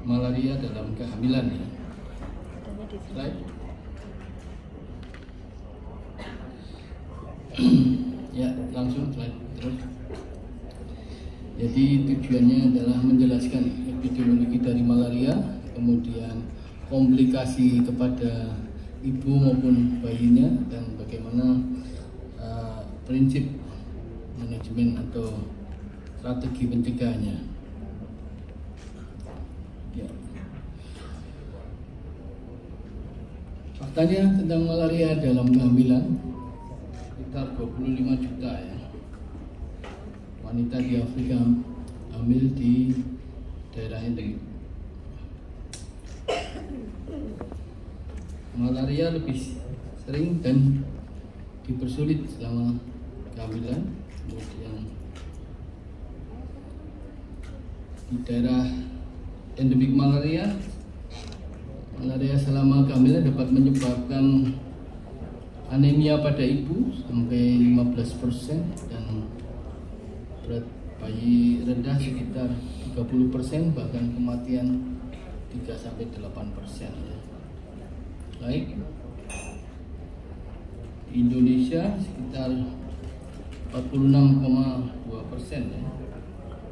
malaria dalam kehamilan ya. Slide. Ya, langsung slide terus. Jadi tujuannya adalah menjelaskan epidemiologi dari malaria, kemudian komplikasi kepada ibu maupun bayinya, dan bagaimana prinsip manajemen atau strategi pencegahannya. Ya. Faktanya tentang malaria dalam kehamilan, sekitar 25 juta ya wanita di Afrika hamil di daerah endemik. Malaria lebih sering dan dipersulit selama kehamilan. Kemudian di daerah endemik malaria selama kehamilan dapat menyebabkan anemia pada ibu sampai 15% dan berat bayi rendah sekitar 30%, bahkan kematian 3-8% ya. Baik, di Indonesia sekitar 46,2% ya.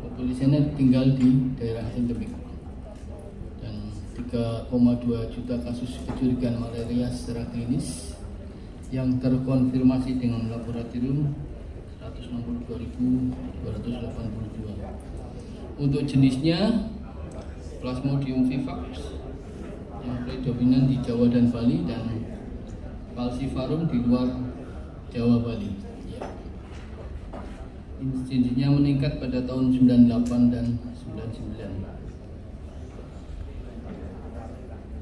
Populasinya tinggal di daerah endemik, dan 3,2 juta kasus kecurigaan malaria secara klinis yang terkonfirmasi dengan laboratorium 162.282. Untuk jenisnya Plasmodium vivax yang predominan di Jawa dan Bali, dan Falciparum di luar Jawa Bali. Ya. Insidensinya meningkat pada tahun 98 dan 99.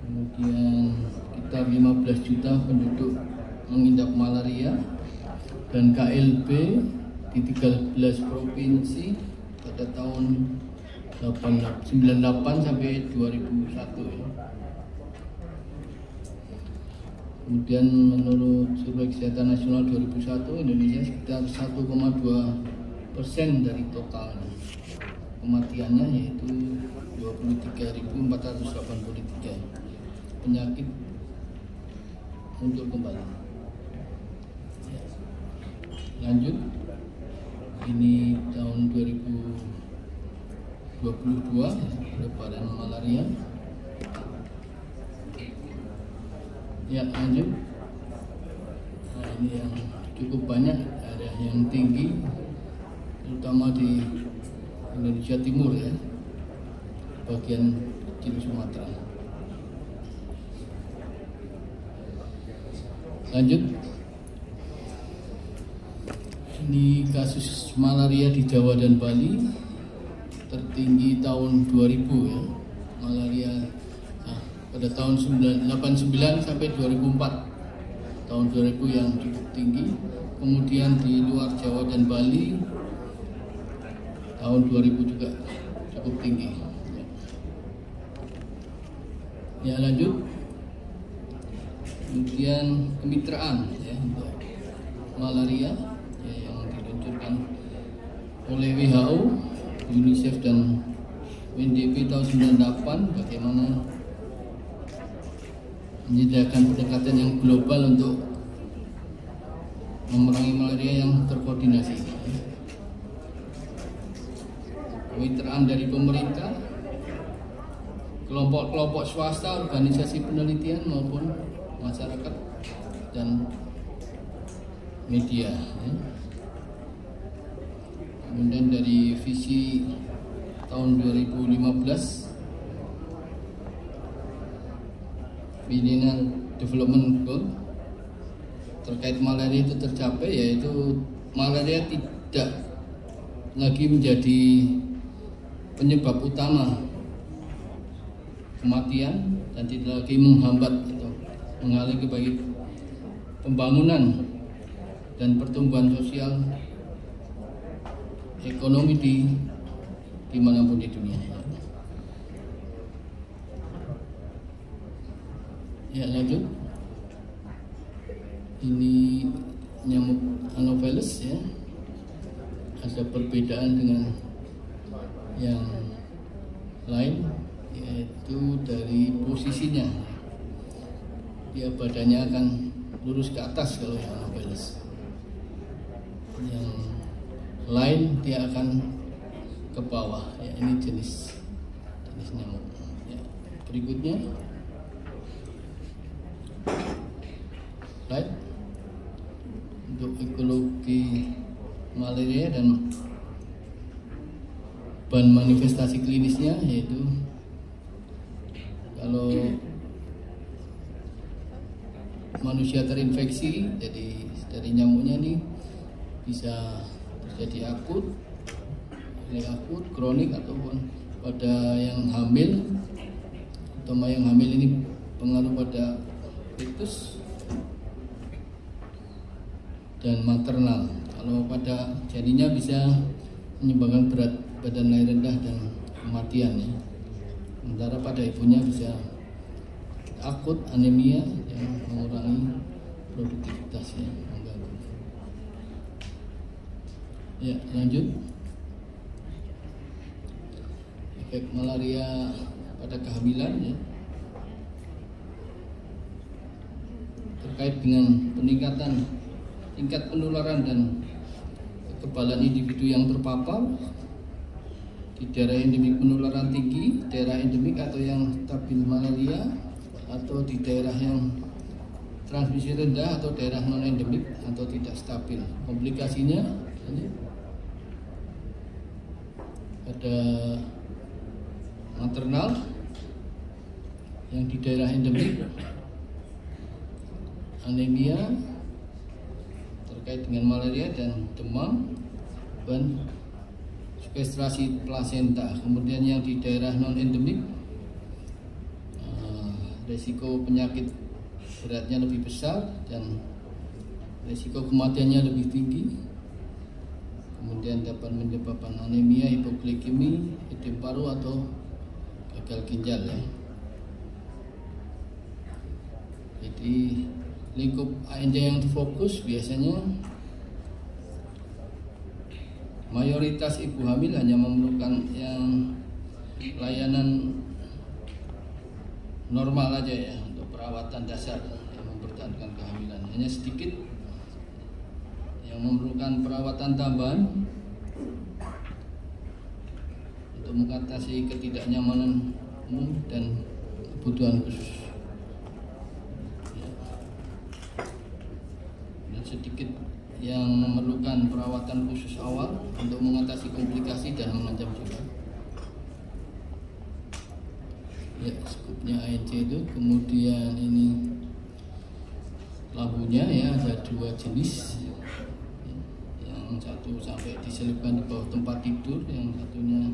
Kemudian sekitar 15 juta penduduk mengidap malaria, dan KLB di 13 provinsi pada tahun 98 sampai 2001 ya. Kemudian menurut Survei Kesehatan Nasional 2001, Indonesia sekitar 1,2% dari total kematiannya, yaitu 23.483 penyakit muncul kembali. Lanjut, ini tahun 2022 varian malaria. Ya, lanjut. Nah, ini yang cukup banyak, ada yang tinggi, terutama di Indonesia Timur ya, bagian kecil Sumatera. Lanjut, ini kasus malaria di Jawa dan Bali tertinggi tahun 2000 ya, malaria pada tahun 1989 sampai 2004, tahun 2000 yang cukup tinggi. Kemudian di luar Jawa dan Bali tahun 2000 juga cukup tinggi. Ya, lanjut. Kemudian kemitraan ya untuk malaria ya, yang diluncurkan oleh WHO, UNICEF dan UNDP tahun 98, bagaimana menyediakan pendekatan yang global untuk memerangi malaria yang terkoordinasi. Kemitraan dari pemerintah, kelompok-kelompok swasta, organisasi penelitian maupun masyarakat dan media. Kemudian dari visi tahun 2015 Millennial Development Goal terkait malaria itu tercapai, yaitu malaria tidak lagi menjadi penyebab utama kematian dan tidak lagi menghambat atau menghalangi bagi pembangunan dan pertumbuhan sosial ekonomi dimanapun di dunia. Ya, lanjut. Ini nyamuk Anopheles ya. Ada perbedaan dengan yang lain, yaitu dari posisinya, dia badannya akan lurus ke atas kalau yang Anopheles. Yang lain dia akan ke bawah. Ya, ini jenis nyamuk. Ya, berikutnya, right, untuk ekologi malaria dan bahan manifestasi klinisnya, yaitu kalau manusia terinfeksi, jadi dari nyamuknya ini bisa terjadi akut, kronik, ataupun pada yang hamil, terutama yang hamil ini pengaruh pada fetus dan maternal. Kalau pada janinnya bisa menyebabkan berat badan naik rendah dan kematian ya. Sementara pada ibunya bisa akut anemia yang mengurangi produktivitasnya, mengganggu. Ya, lanjut. Efek malaria pada kehamilan ya, terkait dengan peningkatan tingkat penularan dan kekebalan individu yang terpapar di daerah endemik penularan tinggi, daerah endemik atau yang stabil malaria, atau di daerah yang transmisi rendah atau daerah non endemik atau tidak stabil. Komplikasinya ada maternal yang di daerah endemik, anemia terkait dengan malaria dan demam, dan sequestrasi plasenta. Kemudian yang di daerah non endemik, resiko penyakit beratnya lebih besar dan resiko kematiannya lebih tinggi. Kemudian dapat menyebabkan anemia, hipoglikemi, edem paru atau gagal ginjal ya. Jadi lingkup ANJ yang terfokus biasanya mayoritas ibu hamil hanya memerlukan yang layanan normal aja ya, untuk perawatan dasar yang mempertahankan kehamilan. Hanya sedikit yang memerlukan perawatan tambahan untuk mengatasi ketidaknyamanan umum dan kebutuhan khusus. Dan sedikit yang memerlukan perawatan khusus awal untuk mengatasi komplikasi dan mengancam juga. Ya, skupnya ANC itu. Kemudian ini lampunya ya, ada dua jenis. Yang satu sampai diselipkan di bawah tempat tidur, yang satunya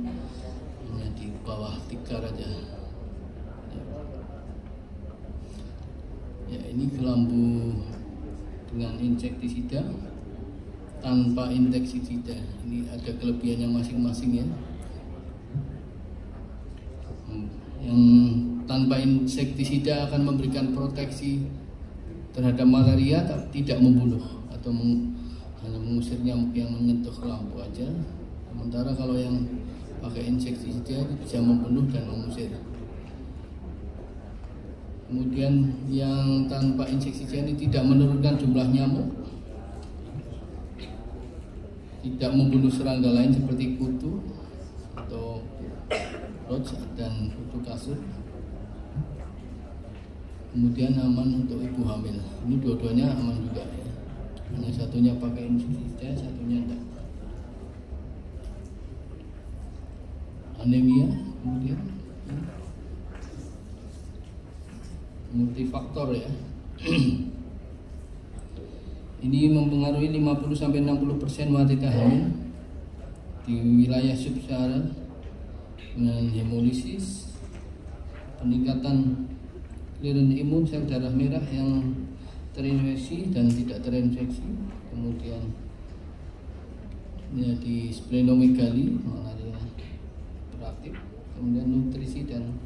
hanya di bawah tikar aja. Ya, ini kelambu dengan insektisida tanpa insektisida. Ini ada kelebihannya masing-masing ya. Yang tanpa insektisida akan memberikan proteksi terhadap malaria, tidak membunuh atau hanya mengusir nyamuk yang menyentuh lampu aja. Sementara kalau yang pakai insektisida bisa membunuh dan mengusir. Kemudian yang tanpa insektisida ini tidak menurunkan jumlah nyamuk, tidak membunuh serangga lain seperti kutu atau roach dan kutu kasur. Kemudian aman untuk ibu hamil. Ini dua-duanya aman juga ya. Hanya satunya pakai insektisida, satunya enggak. Anemia, kemudian multifaktor ya. Ini mempengaruhi 50-60% wanita hamil di wilayah sub-Sahara dengan hemolisis, peningkatan clearance imun sel darah merah yang terinfeksi dan tidak terinfeksi, kemudian di splenomegali, malaria beraktif, kemudian nutrisi dan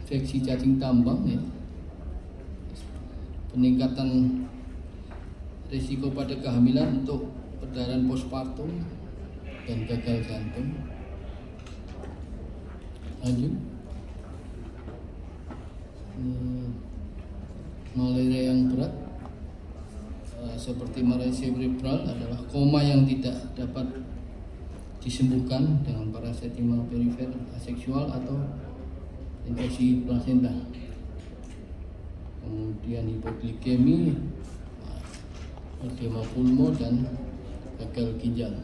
infeksi cacing tambang ya, peningkatan risiko pada kehamilan untuk perdarahan postpartum dan gagal jantung. Lanjut. malaria yang berat seperti malaria cerebral adalah koma yang tidak dapat disembuhkan dengan parasetamol perifer aseksual atau infeksi plasenta. Kemudian hipoglikemi, edema pulmo, dan gagal ginjal.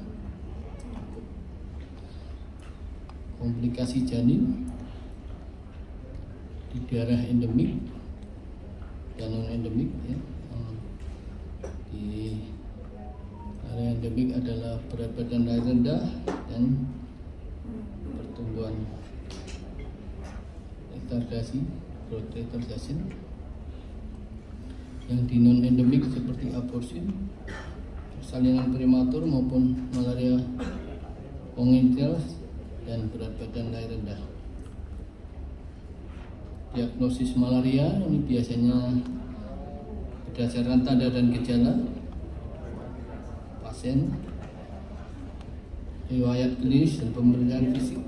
Komplikasi janin di daerah endemik dan non endemik ya. Di area endemik adalah berat badan rendah dan pertumbuhan retardasi, growth retardation. Yang di non endemik seperti aborsi, persalinan prematur maupun malaria kongenital dan berat badan rendah. Diagnosis malaria ini biasanya berdasarkan tanda dan gejala pasien, riwayat klinis dan pemeriksaan fisik,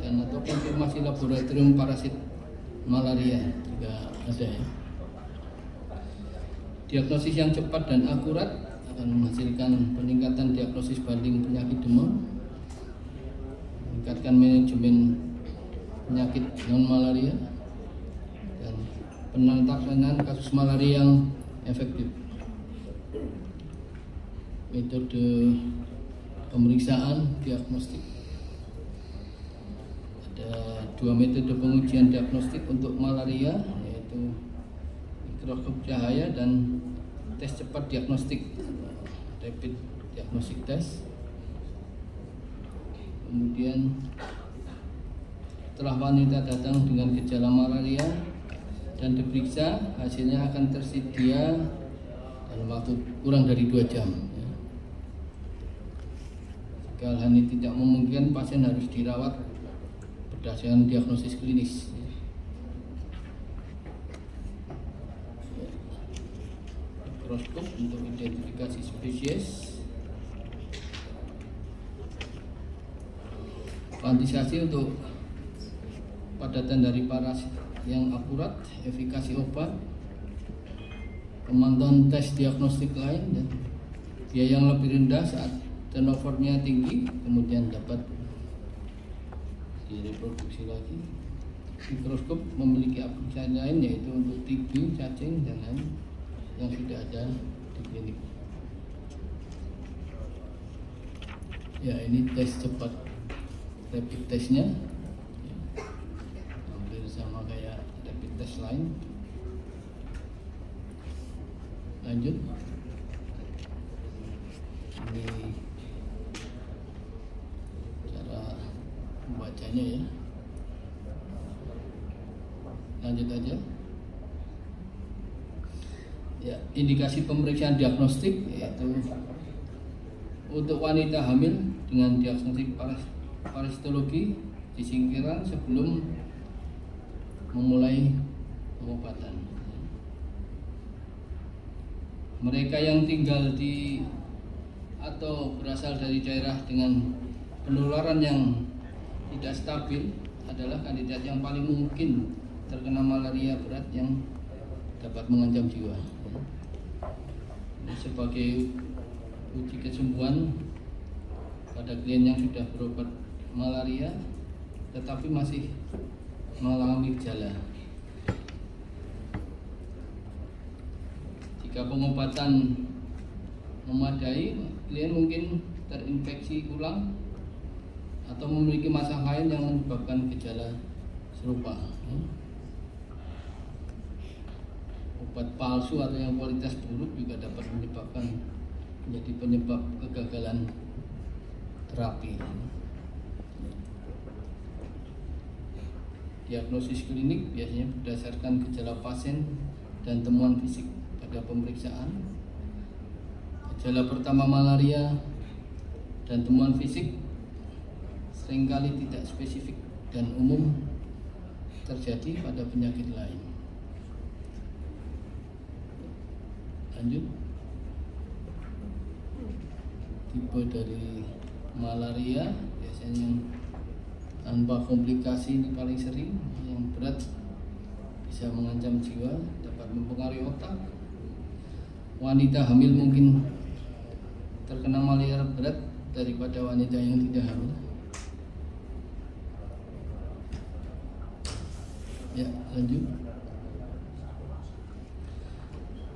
dan atau konfirmasi laboratorium parasit malaria jika ada ya. Diagnosis yang cepat dan akurat akan menghasilkan peningkatan diagnosis banding penyakit demam, meningkatkan manajemen penyakit non malaria, dan penanganan kasus malaria yang efektif. Metode pemeriksaan diagnostik, ada 2 metode pengujian diagnostik untuk malaria, yaitu mikroskop cahaya dan tes cepat diagnostik, rapid diagnostic test. Kemudian setelah wanita datang dengan gejala malaria dan diperiksa, hasilnya akan tersedia dalam waktu kurang dari 2 jam. Jika hal ini tidak memungkinkan, pasien harus dirawat berdasarkan diagnosis klinis. Mikroskop untuk identifikasi spesies, kuantifikasi untuk padatan dari parasit yang akurat, efikasi obat, pemantauan tes diagnostik lain, dan biaya yang lebih rendah saat turnovernya tinggi, kemudian dapat direproduksi lagi. Mikroskop memiliki aplikasi lain, yaitu untuk TB, cacing, dan lain yang sudah ada di klinik. Ya, ini tes cepat rapid testnya, hampir sama kayak rapid test lain. Lanjut, ini cara membacanya ya. Lanjut aja. Ya, indikasi pemeriksaan diagnostik yaitu untuk wanita hamil dengan diagnostik parasitologi disingkirkan sebelum memulai pengobatan. Mereka yang tinggal di atau berasal dari daerah dengan penularan yang tidak stabil adalah kandidat yang paling mungkin terkena malaria berat yang dapat mengancam jiwa. Ini sebagai uji kesembuhan pada klien yang sudah berobat malaria tetapi masih mengalami gejala. Jika pengobatan memadai, klien mungkin terinfeksi ulang atau memiliki masalah lain yang menyebabkan gejala serupa. Obat palsu atau yang kualitas buruk juga dapat menjadi penyebab kegagalan terapi. Diagnosis klinik biasanya berdasarkan gejala pasien dan temuan fisik pada pemeriksaan. Gejala pertama malaria dan temuan fisik seringkali tidak spesifik dan umum terjadi pada penyakit lain. Lanjut, tipe dari malaria biasanya tanpa komplikasi ini paling sering, yang berat bisa mengancam jiwa, dapat mempengaruhi otak. Wanita hamil mungkin terkena malaria berat daripada wanita yang tidak hamil. Ya, lanjut.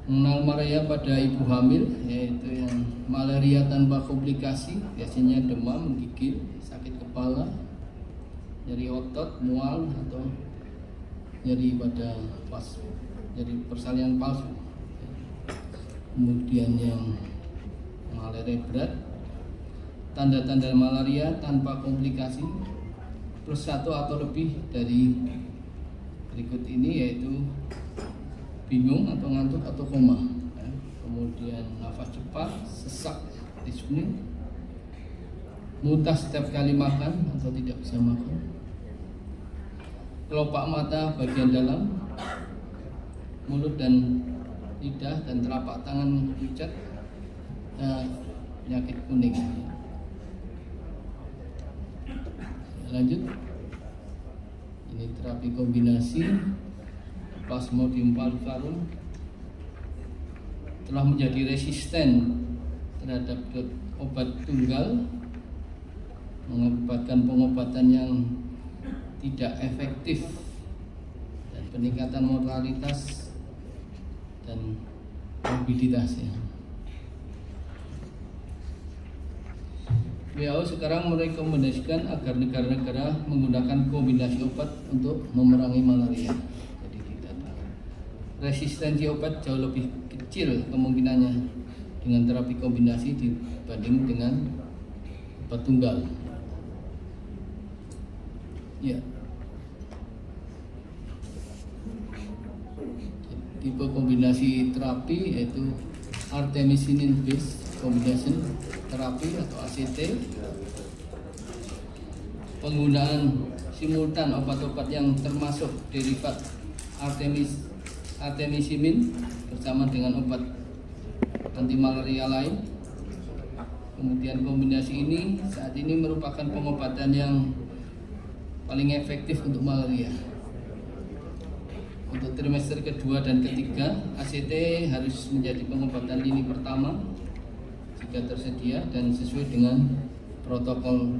Mengenal malaria pada ibu hamil, yaitu yang malaria tanpa komplikasi, biasanya demam, menggigil, sakit kepala, nyeri otot, mual, atau nyeri pada nyeri persalinan palsu. Kemudian yang malaria berat, tanda-tanda malaria tanpa komplikasi plus satu atau lebih dari berikut ini, yaitu bingung atau ngantuk atau koma, kemudian nafas cepat, sesak, dyspnea, muntah setiap kali makan atau tidak bisa makan, kelopak mata bagian dalam, mulut dan lidah dan telapak tangan pucat, penyakit kuning. Lanjut. Ini terapi kombinasi Plasmodium falciparum telah menjadi resisten terhadap obat tunggal, mengakibatkan pengobatan yang tidak efektif dan peningkatan mortalitas dan morbiditasnya. WHO sekarang merekomendasikan agar negara-negara menggunakan kombinasi obat untuk memerangi malaria. Jadi resistensi obat jauh lebih kecil kemungkinannya dengan terapi kombinasi dibanding dengan obat tunggal. Ya. Tipe kombinasi terapi yaitu artemisinin based combination terapi atau ACT. Penggunaan simultan obat-obat yang termasuk derivat artemisinin bersama dengan obat anti malaria lain. Kemudian kombinasi ini saat ini merupakan pengobatan yang paling efektif untuk malaria. Untuk trimester kedua dan ketiga, ACT harus menjadi pengobatan lini pertama jika tersedia dan sesuai dengan protokol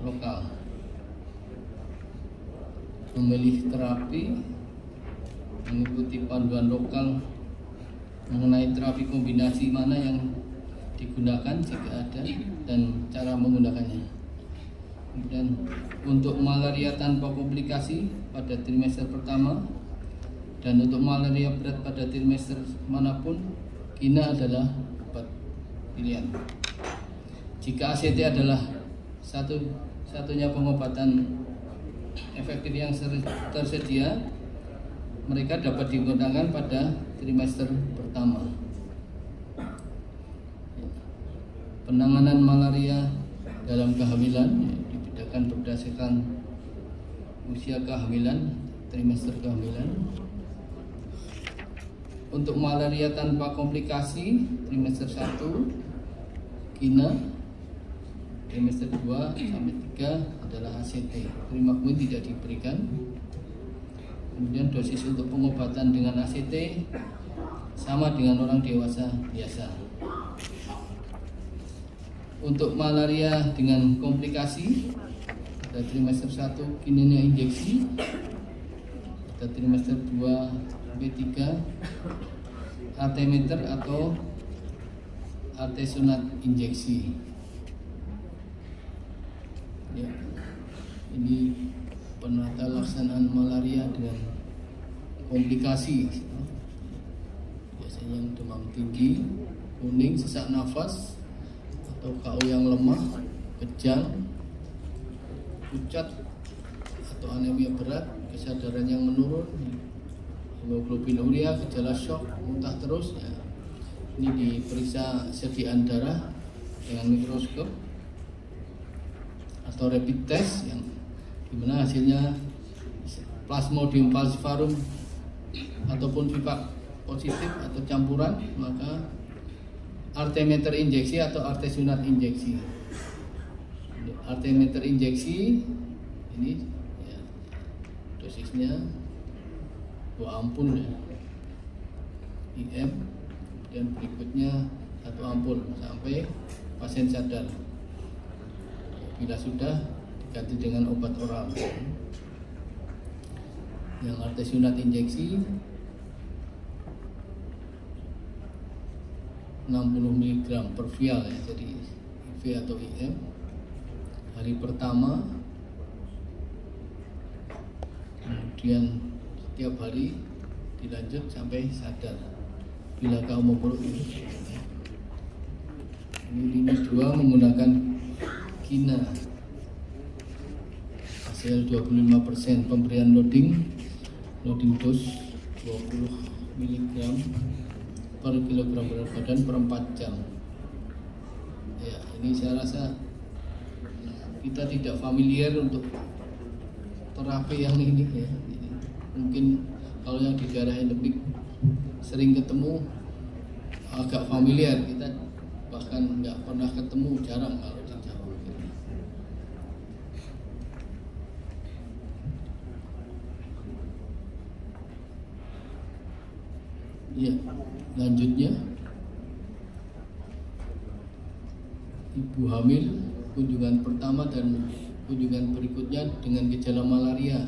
lokal. Memilih terapi mengikuti panduan lokal mengenai terapi kombinasi mana yang digunakan jika ada dan cara menggunakannya. Kemudian untuk malaria tanpa komplikasi pada trimester pertama dan untuk malaria berat pada trimester manapun, KINA adalah obat pilihan. Jika ACT adalah satunya pengobatan efektif yang tersedia, mereka dapat digunakan pada trimester pertama. Penanganan malaria dalam kehamilan dibedakan berdasarkan usia kehamilan, trimester kehamilan. Untuk malaria tanpa komplikasi, trimester 1 KINA, trimester 2 sampai 3 adalah ACT. Primaquine tidak diberikan. Kemudian dosis untuk pengobatan dengan ACT sama dengan orang dewasa biasa. Untuk malaria dengan komplikasi, pada trimester 1 kinina injeksi, pada trimester 2 sampai 3 artemeter atau artesunat injeksi. Ya, ini penata laksanaan malaria dengan komplikasi. Biasanya yang demam tinggi, kuning, sesak nafas, atau KO yang lemah, kejang, pucat, atau anemia berat, kesadaran yang menurun, hemoglobinuria, gejala shock, muntah terus. Ya. Ini diperiksa sediaan darah dengan mikroskop atau rapid test yang dimana hasilnya Plasmodium falciparum ataupun Vivax positif atau campuran, maka artemeter injeksi atau artesunat injeksi. Artemeter injeksi ini ya, dosisnya 2 ampul ya, IM, dan berikutnya 1 ampul sampai pasien sadar. Bila sudah, diganti dengan obat oral. Yang artesunat injeksi 60 mg per vial ya, jadi IV atau IM. Hari pertama, kemudian setiap hari dilanjut sampai sadar. Bila kamu perlu ini lini 2 menggunakan Kina hasil 25%, pemberian loading dose 20 mg per kilogram berat badan per 4 jam. Ya, ini saya rasa kita tidak familiar untuk terapi yang ini ya. Mungkin kalau yang di daerah endemik sering ketemu, agak familiar, kita bahkan nggak pernah ketemu, jarang kalau di Jawa. Ya, lanjutnya ibu hamil, kunjungan pertama dan kunjungan berikutnya dengan gejala malaria,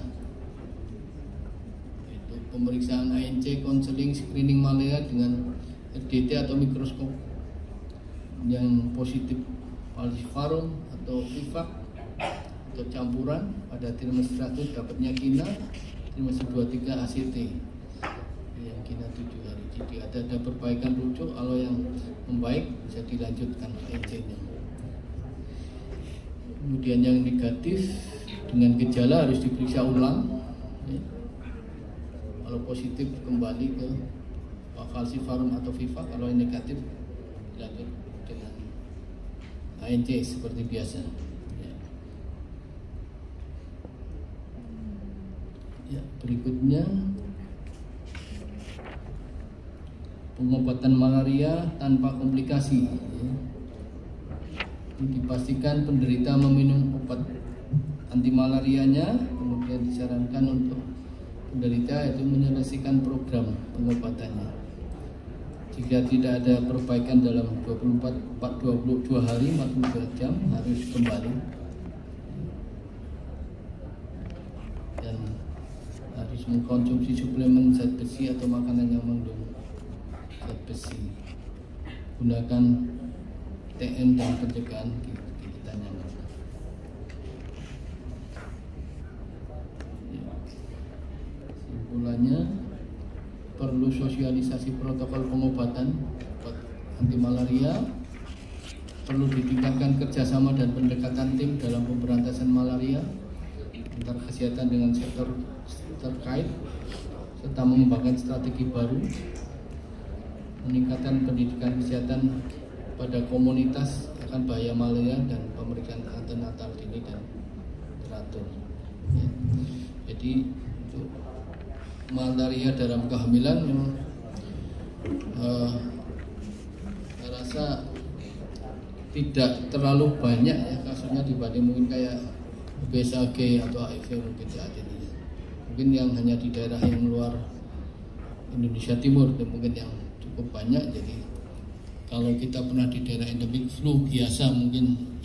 yaitu pemeriksaan ANC, konseling, screening malaria dengan RDT atau mikroskop yang positif falciparum atau vivax atau campuran. Pada trimester 1 dapatnya Kina, trimester 2-3 ACT, yang Kina 7 hari. Jadi ada perbaikan rujuk, kalau yang membaik bisa dilanjutkan ANC-nya. Kemudian yang negatif dengan gejala harus diperiksa ulang ya. Kalau positif kembali ke falciparum atau vivax, kalau yang negatif dilanjut dengan ANC seperti biasa ya. Ya, berikutnya pengobatan malaria tanpa komplikasi ya. Dipastikan penderita meminum obat anti malarianya, kemudian disarankan untuk penderita itu menyelesaikan program pengobatannya. Jika tidak ada perbaikan dalam 22 hari 42 jam harus kembali dan harus mengkonsumsi suplemen zat besi atau makanan yang mengandung zat besi. Gunakan TN dan pencegahan gigitannya. Simpulannya, perlu sosialisasi protokol pengobatan anti malaria, perlu ditingkatkan kerjasama dan pendekatan tim dalam pemberantasan malaria antar kesehatan dengan sektor terkait, serta mengembangkan strategi baru, meningkatkan pendidikan kesehatan pada komunitas akan bahaya malaria dan pemeriksaan antenatal dini dan teratur ya. Jadi untuk malaria dalam kehamilan memang saya rasa tidak terlalu banyak ya kasusnya dibanding mungkin kayak BSAG atau HIV mungkin saat ini. Mungkin yang hanya di daerah yang luar Indonesia Timur dan mungkin yang cukup banyak. Jadi kalau kita pernah di daerah endemik flu biasa mungkin